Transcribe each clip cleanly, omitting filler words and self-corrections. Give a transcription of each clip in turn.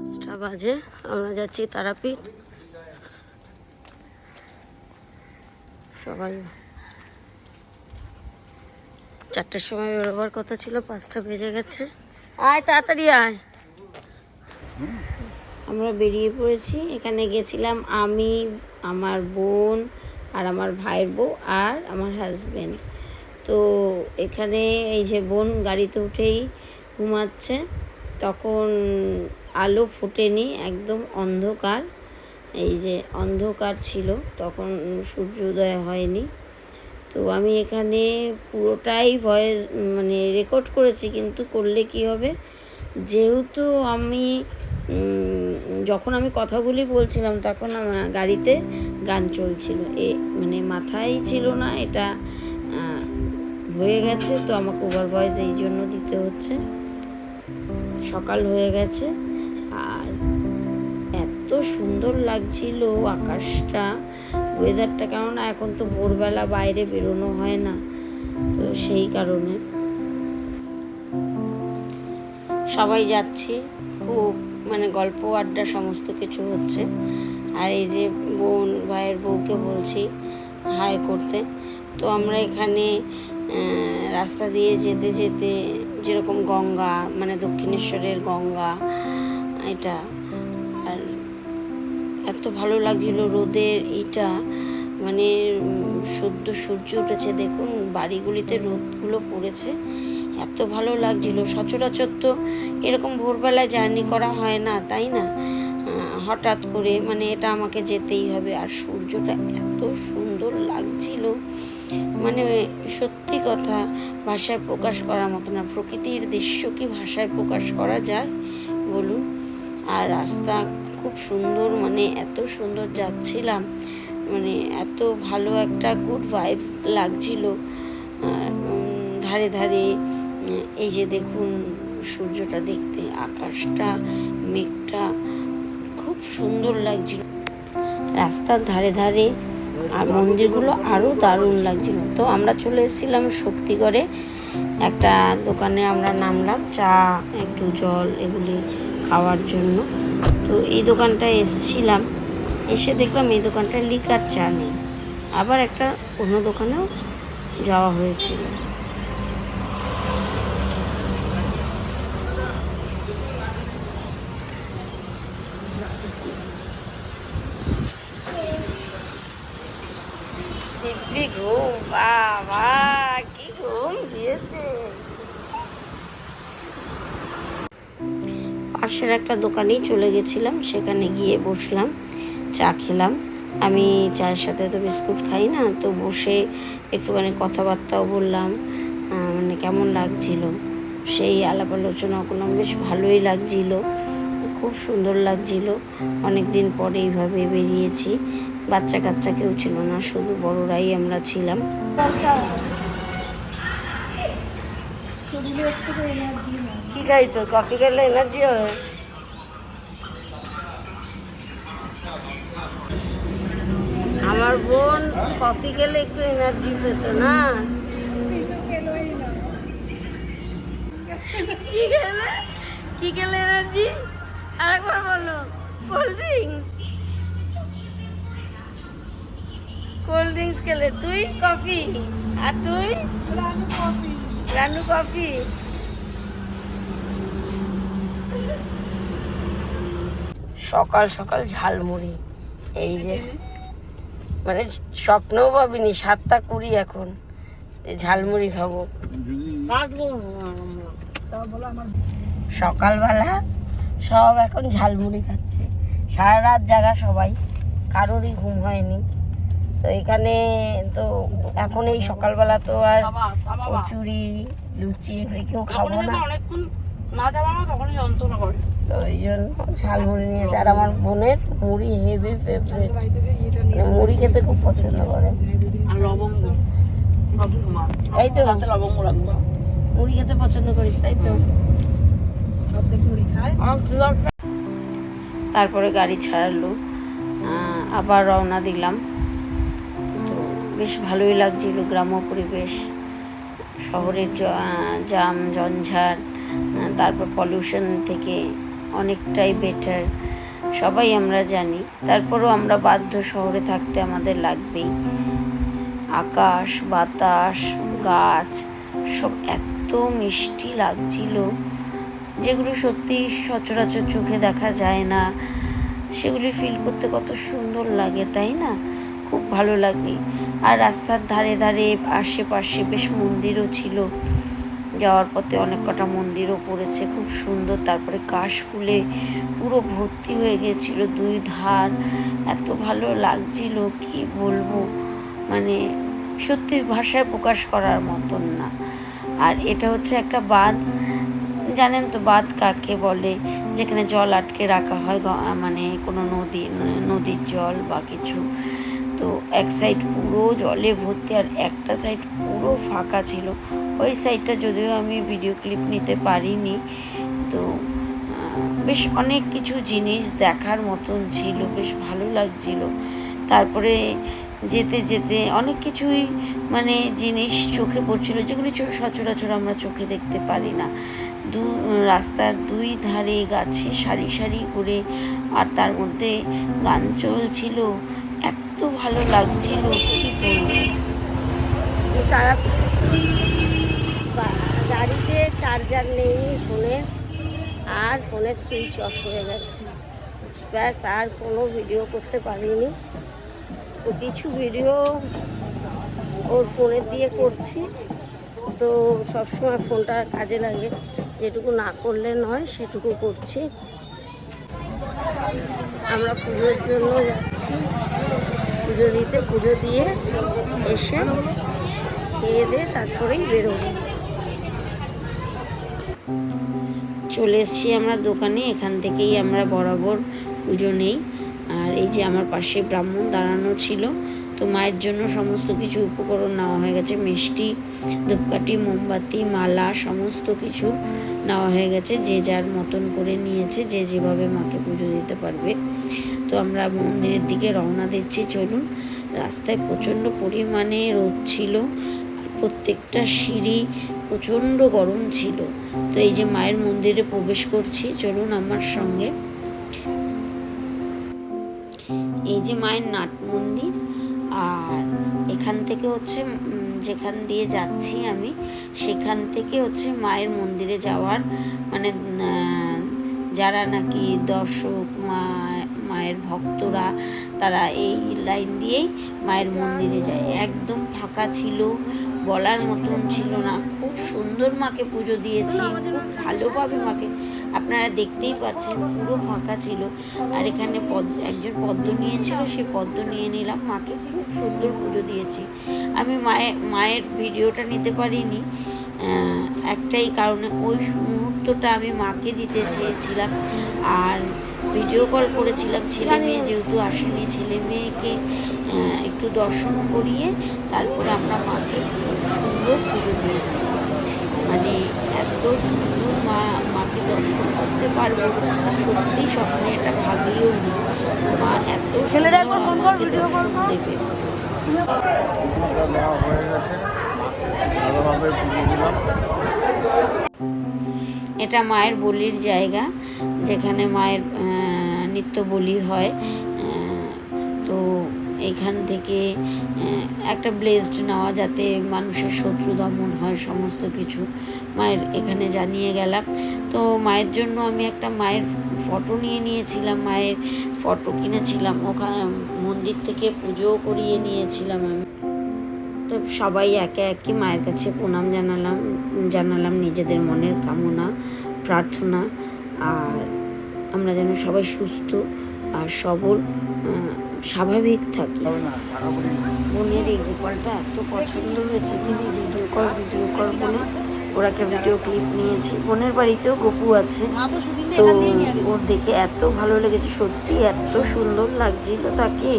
5টা বাজে, আমরা যাচ্ছি তারাপীঠ। সবাই 4টার সময় বেরোবার কথা ছিল, 5টা বেজে গেছে। আয় তাড়াতাড়ি আয়। আমরা বেরিয়ে পড়েছি। এখানে গেছিলাম আমি, আমার বোন আর আমার ভাইয়ের বউ আর আমার হাজবেন্ড। তো এখানে এই যে বোন গাড়িতে উঠেই ঘুমাচ্ছে, তখন আলো ফোটেনি, একদম অন্ধকার। এই যে অন্ধকার ছিল, তখন সূর্যোদয় হয়নি। তো আমি এখানে পুরোটাই ভয়েস মানে রেকর্ড করেছি, কিন্তু করলে কি হবে, যেহেতু আমি যখন আমি কথাগুলি বলছিলাম তখন আমার গাড়িতে গান চলছিল, মানে মাথায় ছিল না, এটা হয়ে গেছে। তো আমাকে ওভার ভয়েস এই জন্য দিতে হচ্ছে। সকাল হয়ে গেছে আর এত সুন্দর লাগছিল আকাশটা, ওয়েদারটা। কেননা এখন তো ভোরবেলা বাইরে বেরোনো হয় না, তো সেই কারণে সবাই যাচ্ছি, খুব মানে গল্প আড্ডা সমস্ত কিছু হচ্ছে। আর এই যে বোন ভাইয়ের বউকে বলছি হাই করতে। তো আমরা এখানে রাস্তা দিয়ে যেতে যেতে যেরকম গঙ্গা, মানে দক্ষিণেশ্বরের গঙ্গা এটা, আর এত ভালো লাগছিল রোদের এটা, মানে সদ্য সূর্য উঠেছে, দেখুন বাড়িগুলিতে রোদগুলো পড়েছে, এত ভালো লাগছিল। সচরাচর তো এরকম ভোরবেলায় জার্নি করা হয় না, তাই না? হঠাৎ করে মানে এটা আমাকে যেতেই হবে। আর সূর্যটা এত সুন্দর লাগছিল, মানে সত্যি কথা ভাষায় প্রকাশ করার মতো না। প্রকৃতির দৃশ্য কি ভাষায় প্রকাশ করা যায় বলুন? আর রাস্তা খুব সুন্দর, মানে এত সুন্দর যাচ্ছিলাম, মানে এত ভালো একটা গুড ভাইবস লাগছিল। ধারে ধারে এই যে দেখুন সূর্যটা দেখতে, আকাশটা, মেঘটা খুব সুন্দর লাগছিল রাস্তার ধারে ধারে। আর মন্দিরগুলো আরও দারুণ লাগছিল। তো আমরা চলে এসেছিলাম শক্তিগড়ে, একটা দোকানে আমরা নামলাম, চা একটু জল এগুলি খাওয়ার জন্য। তো এই দোকানটায় এসেছিলাম, এসে দেখলাম এই দোকানটায় লিকার চা নেই। আবার একটা অন্য দোকানেও যাওয়া হয়েছিল। দিব্যি ঘুম, বাবা কি ঘুম দিয়েছে। পাশের একটা দোকানেই চলে গেছিলাম, সেখানে গিয়ে বসলাম, চা খেলাম। আমি চায়ের সাথে তো বিস্কুট খাই না, তো বসে একটুখানি কথাবার্তাও বললাম, মানে কেমন লাগছিল সেই আলাপ আলোচনা করলাম। বেশ ভালোই লাগছিল, খুব সুন্দর লাগছিল। অনেক দিন পরে এইভাবে বেরিয়েছি, বাচ্চা কাচ্চা কেউ ছিল না, শুধু বড়রাই আমরা ছিলাম। কি খাই তো, কফি খেলে এনার্জি হয়। আমার বোন কফি খেলে একটু এনার্জি পেত না। কি খেলে এনার্জি? আরেকবার বলো। কোল্ড ড্রিঙ্কস খেলে। তুই কফি, আর তুই রানু কফি। সকাল সকাল ঝালমুড়ি, এই যে মানে স্বপ্নও ভাবিনি 7:20 এখন যে ঝালমুড়ি খাবো। সকালবেলা সব এখন ঝালমুড়ি খাচ্ছে, সারা রাত জাগা সবাই, কারোরই ঘুম হয়নি। তো এখানে তো এখন এই সকালবেলা তো আর কচুরি লুচি এগুলো কেউ খাবো না, তো ওই জন্য ঝালমুড়ি নিয়েছে। আর আমার বোনের মুড়ি হেভি ফেভারিট, মুড়ি খেতে খুব পছন্দ করে। এই তো লবঙ্গ রাখবো, মুড়ি খেতে পছন্দ করিস তাই তো? তারপরে গাড়ি ছাড়লো, আবার রওনা দিলাম। তো বেশ ভালোই লাগছিল, গ্রাম্য পরিবেশ, শহরের জাম জঞ্ঝাট, তারপর পলিউশন থেকে অনেকটাই বেটার, সবাই আমরা জানি। তারপরও আমরা বাধ্য, শহরে থাকতে আমাদের লাগবেই। আকাশ, বাতাস, গাছ সব এত মিষ্টি লাগছিল, যেগুলো সত্যি সচরাচর চোখে দেখা যায় না, সেগুলি ফিল করতে কত সুন্দর লাগে, তাই না? খুব ভালো লাগে। আর রাস্তার ধারে ধারে আশেপাশে বেশ মন্দিরও ছিল, যাওয়ার পথে অনেক কটা মন্দিরও পড়েছে, খুব সুন্দর। তারপরে কাশ ফুলে পুরো ভর্তি হয়ে গেছিলো দুই ধার, এত ভালো লাগছিল কি বলবো, মানে সত্যি ভাষায় প্রকাশ করার মতন না। আর এটা হচ্ছে একটা বাঁধ, জানেন তো বাঁধ কাকে বলে, যেখানে জল আটকে রাখা হয়, মানে কোনো নদীর জল বা কিছু। তো এক সাইড পুরো জলে ভর্তি আর একটা সাইড পুরো ফাঁকা ছিল। ওই সাইডটা যদিও আমি ভিডিও ক্লিপ নিতে পারিনি। তো বেশ অনেক কিছু জিনিস দেখার মতন ছিল, বেশ ভালো লাগছিল। তারপরে যেতে যেতে অনেক কিছুই মানে জিনিস চোখে পড়ছিল, যেগুলি সচরাচর আমরা চোখে দেখতে পারি না। রাস্তার দুই ধারে গাছে সারি সারি করে, আর তার মধ্যে গান চলছিল, এত ভালো লাগছিল কি বলবো। তারা গাড়িতে চার্জার নেই ফোনের, আর ফোনের সুইচ অফ হয়ে গেছে, ব্যাস আর কোনো ভিডিও করতে পারিনি। তো কিছু ভিডিও ওর ফোনের দিয়ে করছি, তো সবসময় ফোনটা কাজে লাগে, যেটুকু না করলে নয় সেটুকু করছি। আমরা পুজোর জন্য যাচ্ছি, পুজো দিতে, পুজো দিয়ে এসে খেয়ে দিয়ে তারপরেই বেরোবো। চলে এসেছি আমরা দোকানে, এখান থেকেই আমরা বরাবর পুজো নেই। আর এই যে আমার পাশে ব্রাহ্মণ দাঁড়ানো ছিল, তো মায়ের জন্য সমস্ত কিছু উপকরণ নেওয়া হয়ে গেছে, মিষ্টি, ধূপকাঠি, মোমবাতি, মালা, সমস্ত কিছু নেওয়া হয়ে গেছে। যে যার মতন করে নিয়েছে, যে যেভাবে মাকে পুজো দিতে পারবে। তো আমরা মন্দিরের দিকে রওনা দিচ্ছি, চলুন। রাস্তায় প্রচণ্ড পরিমাণে রোদ ছিল, আর প্রত্যেকটা সিঁড়ি প্রচণ্ড গরম ছিল। তো এই যে মায়ের মন্দিরে প্রবেশ করছি, চলুন আমার সঙ্গে। এই যে মায়ের নাট মন্দির, আর এখান থেকে হচ্ছে যেখান দিয়ে যাচ্ছি আমি, সেখান থেকে হচ্ছে মায়ের মন্দিরে যাওয়ার মানে যারা নাকি দর্শক মায়ের ভক্তরা, তারা এই লাইন দিয়েই মায়ের মন্দিরে যায়। একদম ফাঁকা ছিল, বলার মতন ছিল না, খুব সুন্দর মাকে পুজো দিয়েছি, খুব ভালোভাবে মাকে, আপনারা দেখতেই পাচ্ছেন পুরো ফাঁকা ছিল। আর এখানে একজন পদ্ম নিয়েছিল, সেই পদ্ম নিয়ে নিলাম, মাকে খুব সুন্দর পুজো দিয়েছি। আমি মায়ের ভিডিওটা নিতে পারিনি একটাই কারণে, ওই মুহূর্তটা আমি মাকে দিতে চেয়েছিলাম। আর ভিডিও কল করেছিলাম, ছেলে মেয়ে যেহেতু আসেনি, ছেলে মেয়েকে একটু দর্শন করিয়ে তারপরে আমরা মাকে খুব সুন্দর পুজো দিয়েছি। মানে এত সুন্দর মাকে দর্শন করতে পারবো, সত্যি স্বপ্নে এটা ভাবিও নি, মা এত সুন্দর আমাকে দর্শন দেবে। এটা মায়ের বলির জায়গা, যেখানে মায়ের নিত্য বলি হয়। তো এখান থেকে একটা ব্লেসড নেওয়া, যাতে মানুষের শত্রু দমন হয়, সমস্ত কিছু মায়ের এখানে জানিয়ে গেলাম। তো মায়ের জন্য আমি একটা মায়ের ফটো নিয়েছিলাম, মায়ের ফটো কিনেছিলাম, ওখানে মন্দির থেকে পুজোও করিয়ে নিয়েছিলাম আমি। তো সবাই একে একে মায়ের কাছে প্রণাম জানালাম নিজেদের মনের কামনা, প্রার্থনা, আর আমরা যেন সবাই সুস্থ আর সবল স্বাভাবিক থাকি। বোনের এই গোপালটা এত পছন্দ হয়েছে, দিদি ভিডিও কর বলে ওর একটা ভিডিও ক্লিপ নিয়েছি। বোনের বাড়িতেও গপু আছে, তো ওর দেখে এত ভালো লেগেছে, সত্যি এত সুন্দর লাগছিল তাকে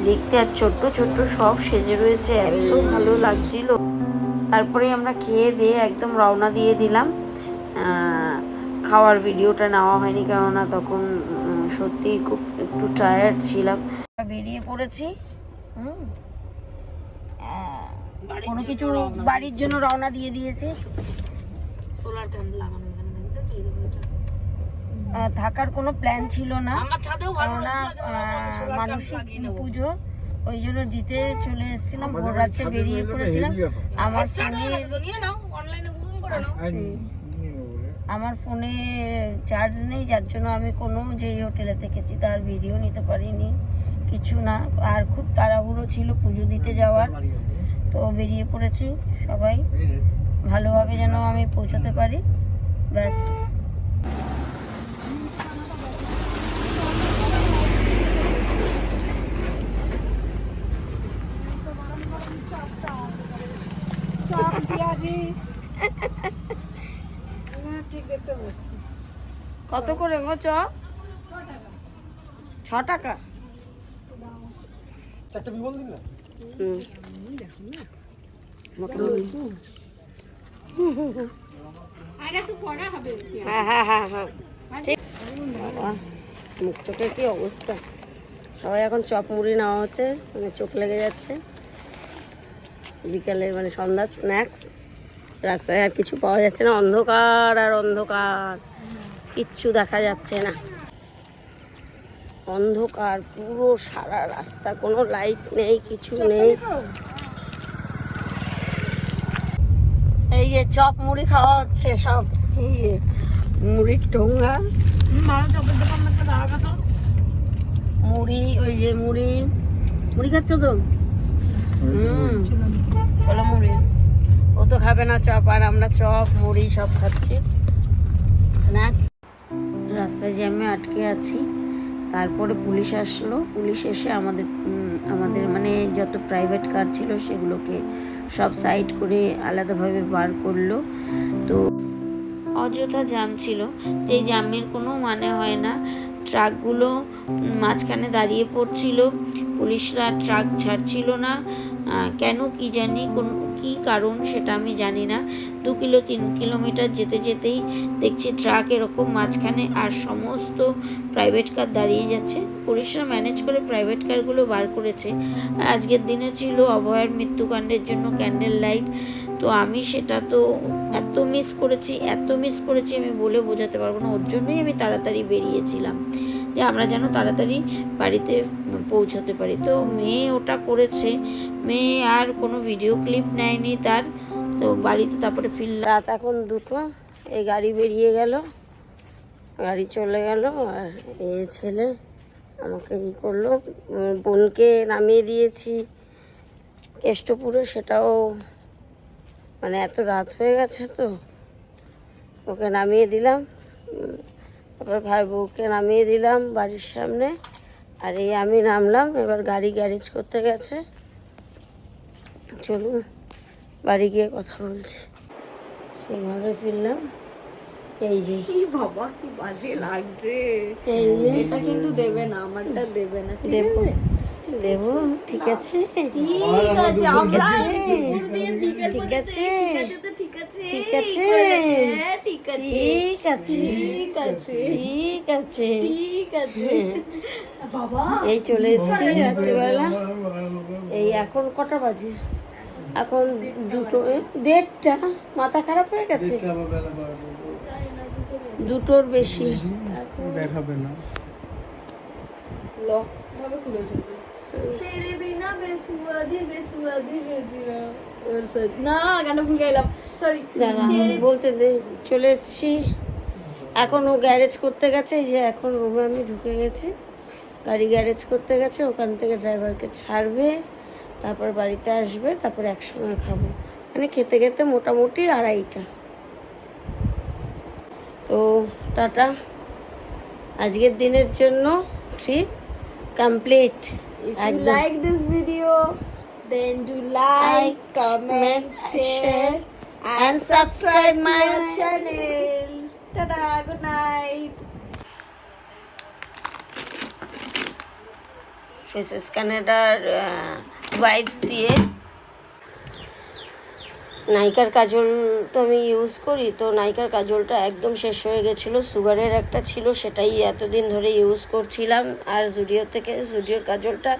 দেখতে, আর ছোট্ট ছোট্ট সব সেজে রয়েছে, এত ভালো লাগছিল। তারপরে আমরা খেয়ে দিয়ে একদম রওনা দিয়ে দিলাম। খাওয়ার ভিডিওটা নেওয়া হয়নি, কেননা তখন সত্যি খুব একটু টায়ার্ড ছিলাম। বেরিয়ে পড়েছি, কোনো কিছু বাড়ির জন্য রওনা দিয়ে দিয়েছে। সোলার প্যানেল লাগানো এখানে, থাকার কোনো প্ল্যান ছিল না, আমার ছাদেও ভালো কেননা মানসিক পুজো, ওই জন্য দিতে চলে এসেছিলাম। ভোর রাত্রে বেরিয়ে পড়েছিলাম। আমার ফোনে আমার ফোনে চার্জ নেই, যার জন্য আমি কোনো যেই হোটেলে থেকেছি তার ভিডিও নিতে পারিনি, কিছু না। আর খুব তাড়াহুড়ো ছিল পুজো দিতে যাওয়ার, তো বেরিয়ে পড়েছি সবাই ভালোভাবে যেন আমি পৌঁছাতে পারি, ব্যাস। কত করে গো চপ? 6 টাকা। মুখ চোখের কি অবস্থা, সবাই এখন চপ মুড়ি নেওয়া হচ্ছে, মানে চোখ লেগে যাচ্ছে। বিকালে মানে সন্ধ্যার স্ন্যাক্স। রাস্তায় আর কিছু পাওয়া যাচ্ছে না, অন্ধকার আর অন্ধকার, কিচ্ছু দেখা যাচ্ছে না, অন্ধকার পুরো সারা রাস্তা, কোনো লাইট নেই, কিছু নেই। এই যে চপ মুড়ি খাওয়া হচ্ছে সব, এই যে মুড়ির ঠোঙ্গা, মুড়ি, ওই যে মুড়ি মুড়ি খাচ্ছ তো? চলো মুড়ি, ও তো খাবে না চপ, আর আমরা চপ মুড়ি সব খাচ্ছি, স্ন্যাক্স। রাস্তায় জ্যামে আটকে আছি, তারপরে পুলিশ আসলো। পুলিশ এসে আমাদের মানে যত প্রাইভেট কার ছিল সেগুলোকে সব সাইড করে আলাদাভাবে বার করলো। তো অযথা জ্যাম ছিল, যে জ্যামের কোনো মানে হয় না। ট্রাকগুলো মাঝখানে দাঁড়িয়ে পড়ছিল, পুলিশরা ট্রাক ছাড়ছিল না, কেন কি জানি, কোন কী কারণ সেটা আমি জানি না। 2-3 কিলোমিটার যেতে যেতেই দেখছি ট্রাক এরকম মাঝখানে, আর সমস্ত প্রাইভেট কার দাঁড়িয়ে যাচ্ছে। পুলিশরা ম্যানেজ করে প্রাইভেট কারগুলো বার করেছে। আর আজকের দিনে ছিল অভয়ার মৃত্যুকাণ্ডের জন্য ক্যান্ডেল লাইট। তো আমি সেটা তো এত মিস করেছি আমি বলে বোঝাতে পারবো না। ওর জন্যই আমি তাড়াতাড়ি বেরিয়েছিলাম, যে আমরা যেন তাড়াতাড়ি বাড়িতে পৌঁছাতে পারি। তো মেয়ে ওটা করেছে, মেয়ে আর কোনো ভিডিও ক্লিপ নেয়নি তার। তো বাড়িতে তারপরে ফিরলাম। রাত এখন 2টো, এই গাড়ি বেরিয়ে গেল, গাড়ি চলে গেল। আর এই ছেলে আমাকে ই করলো, বোনকে নামিয়ে দিয়েছি কেষ্টপুরে, সেটাও মানে এত রাত হয়ে গেছে তো ওকে নামিয়ে দিলাম। তারপর ভাই বউকে নামিয়ে দিলাম বাড়ির সামনে, আর এই আমি নামলাম। এবার গাড়ি গ্যারেজ করতে গেছে, চলুন বাড়ি গিয়ে কথা বলছি। এই ঘরে ফিরলাম, এই যে বাবা কি বাজে লাগছে, এই যে এটা কিন্তু দেবে না, আমারটা দেবে না, ঠিক দেবো আছে? দেবো, ঠিক আছে ঠিক আছে, আমরা দুপুর দিয়ে বিকেল ঠিক পর্যন্ত আছে, ঠিক আছে তো ঠিক আছে, ঠিক আছে, হ্যাঁ ঠিক আছে, ঠিক আছে, ঠিক আছে, ঠিক আছে, ঠিক আছে বাবা। এই চলে এসেছি রাত্রিবেলা। এই এখন কটা বাজে? এখন 2:30, মাথা খারাপ হয়ে গেছে, 2টোর বেশি। দেখাবে না, লক ভাবে খুলেছো তো। তেরে বিনা বেসুয়াদি রজিরা ওর সাথ না, গানটা ভুল গাইলাম, সরি। বলতে দে, চলে এসেছি। এখন ও গ্যারেজ করতে গেছে, এই যে এখন রুমে আমি ঢুকে গেছি। গাড়ি গ্যারেজ করতে গেছে, ওখান থেকে ড্রাইভারকে ছাড়বে, তারপর বাড়িতে আসবে, তারপর একসঙ্গে খাবো। মানে খেতে খেতে মোটামুটি 2:30টা। তো টাটা, আজকের দিনের জন্য trip complete. If you like this video, then do like, comment, share and subscribe my channel. Ta-da, good night. Faces কানাডার ভাইবস দিয়ে নাইকার কাজল তো আমি ইউজ করি, তো নাইকার কাজলটা একদম শেষ হয়ে গেছিলো। সুগারের একটা ছিল, সেটাই এতদিন ধরে ইউজ করছিলাম। আর জুডিওর কাজলটা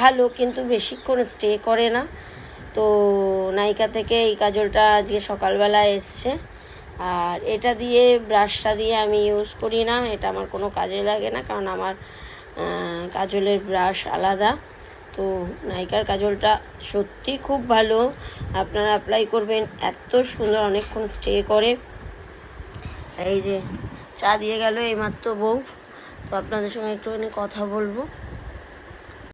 ভালো, কিন্তু বেশিক্ষণ স্টে করে না। তো নাইকা থেকে এই কাজলটা আজকে সকালবেলা এসছে, আর এটা দিয়ে ব্রাশটা দিয়ে আমি ইউজ করি না, এটা আমার কোনো কাজে লাগে না, কারণ আমার কাজলের ব্রাশ আলাদা। তো নাইকার কাজলটা সত্যি খুব ভালো, আপনারা অ্যাপ্লাই করবেন, এত সুন্দর অনেকক্ষণ স্টে করে। এই যে চা দিয়ে গেল এইমাত্র বউ, তো আপনাদের সঙ্গে একটুখানি কথা বলবো।